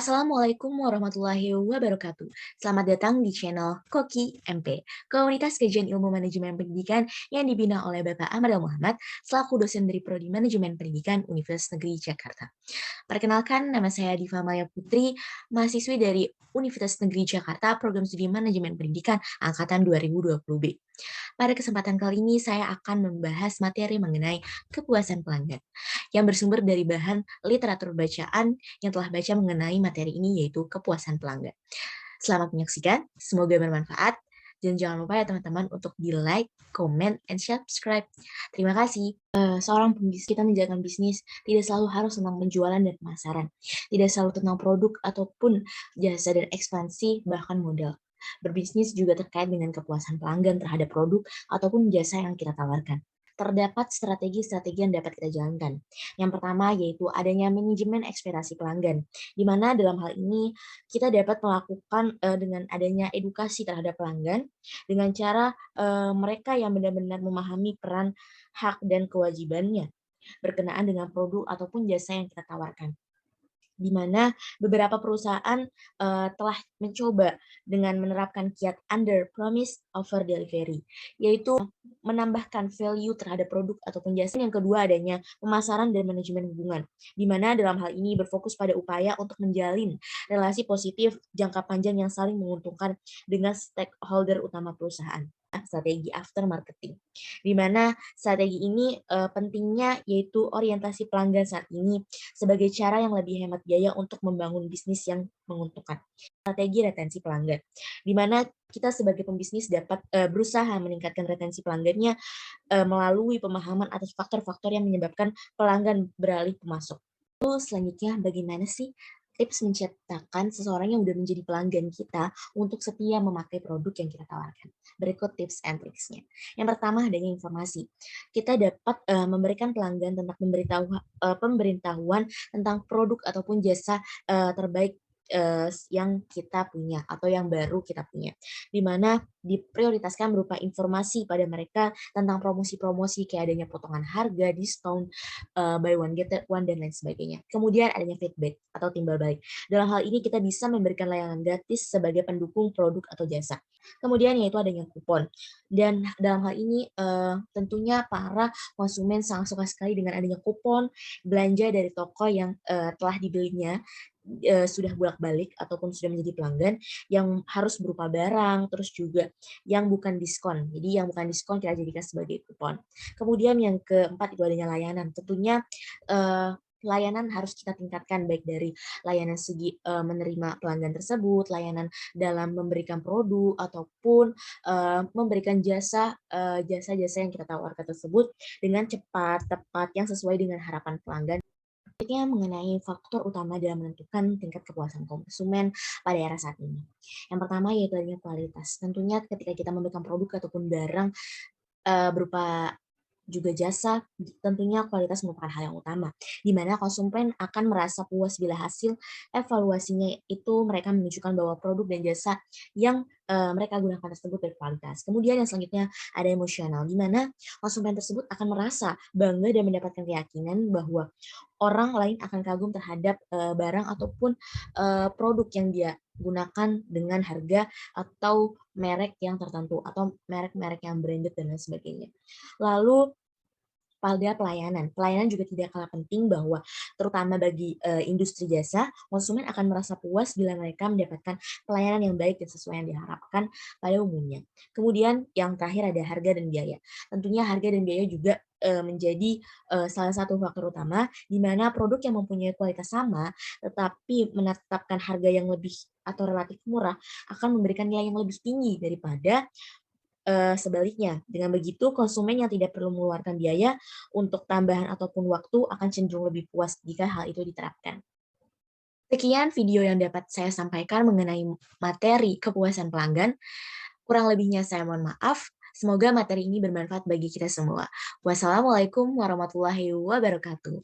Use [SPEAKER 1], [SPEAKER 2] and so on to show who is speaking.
[SPEAKER 1] Assalamualaikum warahmatullahi wabarakatuh. Selamat datang di channel Koki MP, Komunitas Kajian Ilmu Manajemen Pendidikan yang dibina oleh Bapak Ahmad Muhammad selaku dosen dari Prodi Manajemen Pendidikan Universitas Negeri Jakarta. Perkenalkan, nama saya Diva Maya Putri, mahasiswi dari Universitas Negeri Jakarta, Program Studi Manajemen Pendidikan Angkatan 2020B. Pada kesempatan kali ini, saya akan membahas materi mengenai kepuasan pelanggan, yang bersumber dari bahan literatur bacaan yang telah baca mengenai materi ini, yaitu kepuasan pelanggan. Selamat menyaksikan, semoga bermanfaat, dan jangan lupa ya teman-teman untuk di-like, comment, and subscribe. Terima kasih. Seorang pembisnis, kita menjalankan bisnis tidak selalu harus tentang penjualan dan pemasaran. Tidak selalu tentang produk ataupun jasa dan ekspansi, bahkan modal. Berbisnis juga terkait dengan kepuasan pelanggan terhadap produk ataupun jasa yang kita tawarkan. Terdapat strategi-strategi yang dapat kita jalankan. Yang pertama yaitu adanya manajemen ekspektasi pelanggan, di mana dalam hal ini kita dapat melakukan dengan adanya edukasi terhadap pelanggan dengan cara mereka yang benar-benar memahami peran, hak, dan kewajibannya berkenaan dengan produk ataupun jasa yang kita tawarkan, di mana beberapa perusahaan telah mencoba dengan menerapkan kiat under promise over delivery, yaitu menambahkan value terhadap produk ataupun jasa. Yang kedua adanya pemasaran dan manajemen hubungan, di mana dalam hal ini berfokus pada upaya untuk menjalin relasi positif jangka panjang yang saling menguntungkan dengan stakeholder utama perusahaan. Strategi after marketing, di mana strategi ini pentingnya yaitu orientasi pelanggan saat ini sebagai cara yang lebih hemat biaya untuk membangun bisnis yang menguntungkan. Strategi retensi pelanggan, di mana kita sebagai pembisnis dapat berusaha meningkatkan retensi pelanggannya melalui pemahaman atas faktor-faktor yang menyebabkan pelanggan beralih pemasok. Lalu selanjutnya, bagaimana sih tips menciptakan seseorang yang udah menjadi pelanggan kita untuk setia memakai produk yang kita tawarkan? Berikut tips and tricksnya. Yang pertama adanya informasi. Kita dapat memberikan pelanggan tentang pemberitahuan tentang produk ataupun jasa terbaik yang kita punya atau yang baru kita punya, di mana diprioritaskan berupa informasi pada mereka tentang promosi-promosi kayak adanya potongan harga, diskon, buy one get one, dan lain sebagainya. Kemudian adanya feedback atau timbal balik. Dalam hal ini kita bisa memberikan layanan gratis sebagai pendukung produk atau jasa. Kemudian yaitu adanya kupon. Dan dalam hal ini tentunya para konsumen sangat suka sekali dengan adanya kupon belanja dari toko yang telah dibelinya sudah bolak-balik ataupun sudah menjadi pelanggan, yang harus berupa barang, terus juga yang bukan diskon. Jadi yang bukan diskon kita jadikan sebagai kupon. Kemudian yang keempat itu adanya layanan. Tentunya layanan harus kita tingkatkan, baik dari layanan segi menerima pelanggan tersebut, layanan dalam memberikan produk ataupun memberikan jasa-jasa yang kita tawarkan tersebut dengan cepat, tepat, yang sesuai dengan harapan pelanggan. Selanjutnya mengenai faktor utama dalam menentukan tingkat kepuasan konsumen pada era saat ini. Yang pertama yaitu adanya kualitas. Tentunya ketika kita memberikan produk ataupun barang berupa juga jasa, tentunya kualitas merupakan hal yang utama, di mana konsumen akan merasa puas bila hasil evaluasinya itu mereka menunjukkan bahwa produk dan jasa yang mereka gunakan tersebut berkualitas. Kemudian yang selanjutnya ada emosional, di mana konsumen tersebut akan merasa bangga dan mendapatkan keyakinan bahwa orang lain akan kagum terhadap barang ataupun produk yang dia gunakan dengan harga atau merek yang tertentu atau merek-merek yang branded dan lain sebagainya. Lalu pada pelayanan. Pelayanan juga tidak kalah penting, bahwa terutama bagi industri jasa, konsumen akan merasa puas bila mereka mendapatkan pelayanan yang baik dan sesuai yang diharapkan pada umumnya. Kemudian yang terakhir ada harga dan biaya. Tentunya harga dan biaya juga menjadi salah satu faktor utama, di mana produk yang mempunyai kualitas sama tetapi menetapkan harga yang lebih atau relatif murah akan memberikan nilai yang lebih tinggi daripada sebaliknya. Dengan begitu, konsumen yang tidak perlu mengeluarkan biaya untuk tambahan ataupun waktu akan cenderung lebih puas jika hal itu diterapkan. Sekian video yang dapat saya sampaikan mengenai materi kepuasan pelanggan. Kurang lebihnya saya mohon maaf. Semoga materi ini bermanfaat bagi kita semua. Wassalamualaikum warahmatullahi wabarakatuh.